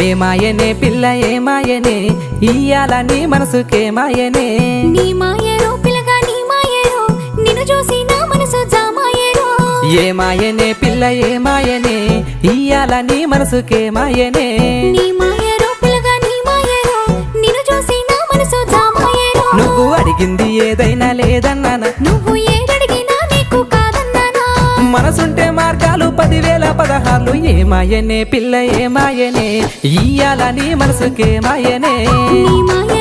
ఏమాయనే పిల్ల ఏమాయనే ఇయ్యాల నీ మనసుకే మాయనే నీ మాయరో పిల్లగా నీ మాయరో నిన్ను చూసి నా మనసు జామాయరో ఏమాయనే పిల్ల ఏమాయనే ఇయ్యాల నీ మనసుకే మాయనే నీ మాయరో పిల్లగా నీ మాయరో నిన్ను చూసి నా మనసు జామాయరో నువ్వు అడిగింది ఏదైనా లేదన్నానా నువ్వు ఏదడిగినా నీకు కాదన్నానా మనసుంటే మార్గాలు 10,000 16 ఏమాయనే పిల్ల ఏమాయనే ఇయ్యాల నీ మనసుకే మాయనే నీ మాయ